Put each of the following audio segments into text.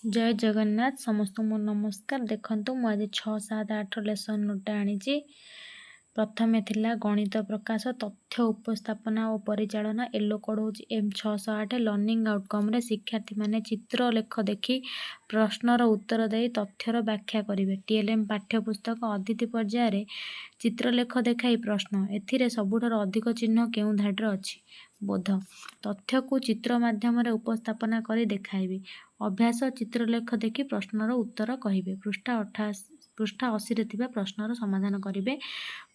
जय जगन्नाथ समस्त मो नमस्कार। देखंतु मु आज 6, 7, 8 लेसन नोटा आनी। प्रथमे थिला गणित प्रकाश तथ्य उपस्थापना और परिचालना। येलो कोड हूँ M608। लर्निंग आउटकम रे शिक्षार्थी माने चित्र लेख देखी प्रश्नर उत्तर दे तथ्यर व्याख्या करेंगे। TLM पाठ्यपुस्तक अदिति पर्यायर चित्रलेख देखाई प्रश्न एथिरे सबुठार अधिक चिन्ह केउं धाडीर अछि बोध। तथ्य को चित्र माध्यम उपस्थापना करी देखाइबे। अभ्यास चित्रलेख देखी प्रश्नर उत्तर कहिबे। पृष्ठा 80 रे थिबा प्रश्नर समाधान करिवे।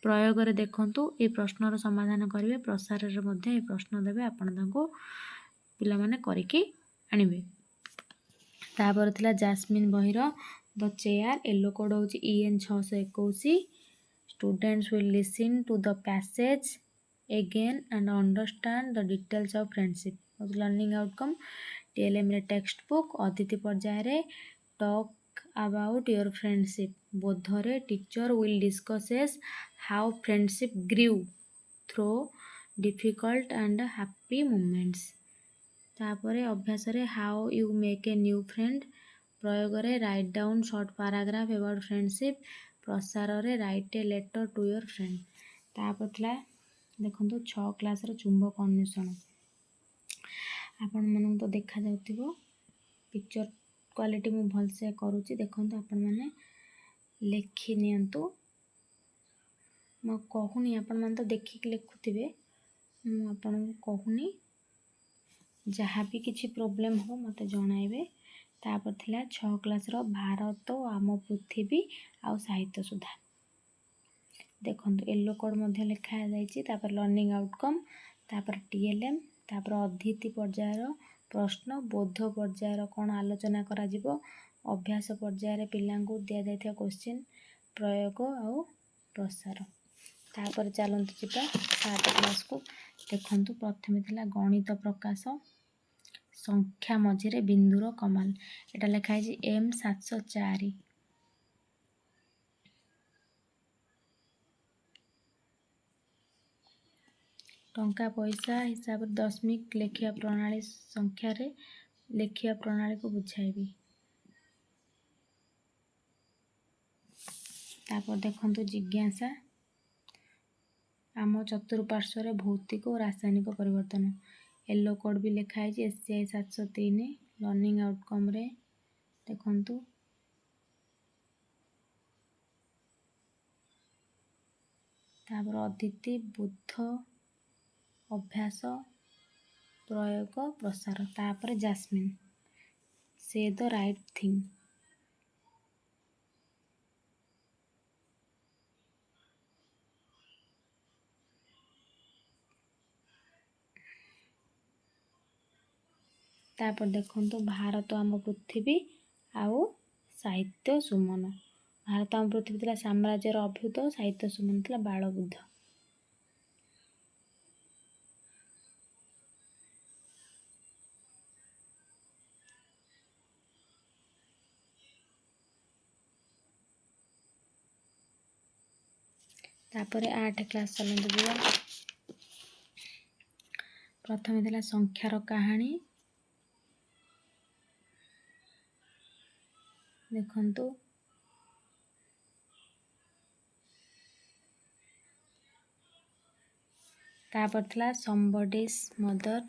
प्रयोग रे देखंतु ए प्रश्नर समाधान करिवे। प्रसार रे मध्ये ए प्रश्न देबे आपण तांको पिला माने करिके आनिबे। तापर थिला जास्मिन बहिर द चेयर। येलो कोड होची EN 621। Students will listen to the passage again and understand the details of friendship. Learning outcome TLM रे टेक्स्ट बुक अदिति पर्यायर talk about your friendship. बोधरे teacher will discusses how friendship grew through difficult and happy moments. तापरे अभ्यास रे how you make a new friend. प्रयोग रे write down short paragraph about friendship. प्रसार रे write a letter to your friend. तापर थिला देखंतु 6 क्लास रो चुंबक अन्वेषण। आपण मन तो देखा जाउतिबो पिक्चर क्वालिटी मु भल से करूची। देखंतु आपण माने लेखि नियंतु। म कहूनी आपण मन तो देखि के लेखुतिबे। मु आपण को कहूनी जहाँ भी किसी प्रॉब्लम हो मते जणाइबे। तापर थिला 6 क्लास रो भारत आम पृथ्वी आउ साहित्य सुधा। देखंतु येलो कोड मध्ये लिखा जायछि। तापर लर्निंग आउटकम तापर TLM तापर अदिति पर्यायर प्रश्न बोध पर्यायर कोन आलोचना करा जिवो। अभ्यास पर्यायर पिलांको दिया जायथिया क्वेश्चन प्रयोग आउ प्रसार। तापर चलंतु जिबा 7 क्लास को। देखंतु प्रथमे थिला गणित प्रकाश संख्या मझिरे बिंदुर कमाल। एटा लिखा है M704। टंका पैसा हिसाब दशमिक लेखिया प्रणाली संख्या रे लेखिया प्रणाली को बुझाइबी। तापर देखंतु जिज्ञासा आम चतुर्पार्श्व रे भौतिक और रासायनिक परिवर्तन। येलो कोड भी लिखा है SCI 703। लर्निंग आउटकम रे देखंतु तापर अदिति बुद्ध अभ्यास प्रयोग प्रसार। तापर जास्मिन से द राइट थिंग। तापर देखंतु भारत आम पृथ्वी आउ साहित्य सुमन। भारत आम पृथ्वी थिला साम्राज्यर अभ्युत। साहित्य सुमन थिला बालबुद्ध। तापरे 8 क्लास चलंतु जिवा। प्रथमे थिला संख्यार कहानी। देखंतु तापर थिला somebody's mother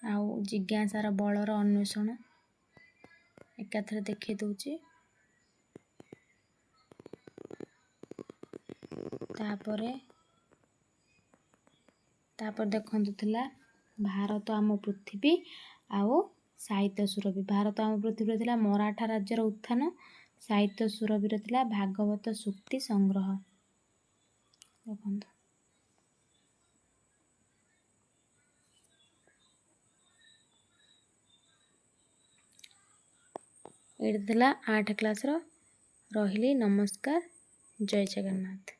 आउ जिज्ञासार बलर अन्वेषण एकाथरे देखि दउची। तापर देखंतु थिला भारत आम पृथ्वी आउ साहित्य सुरभि। भारत आम पृथ्वी थिला मराठा राज्यर उत्थान। साहित्य सुरभि रे थिला भागवत सूक्ति संग्रह। देखंतु एटा थिला 8 क्लास रो। रहिली नमस्कार। जय जगन्नाथ।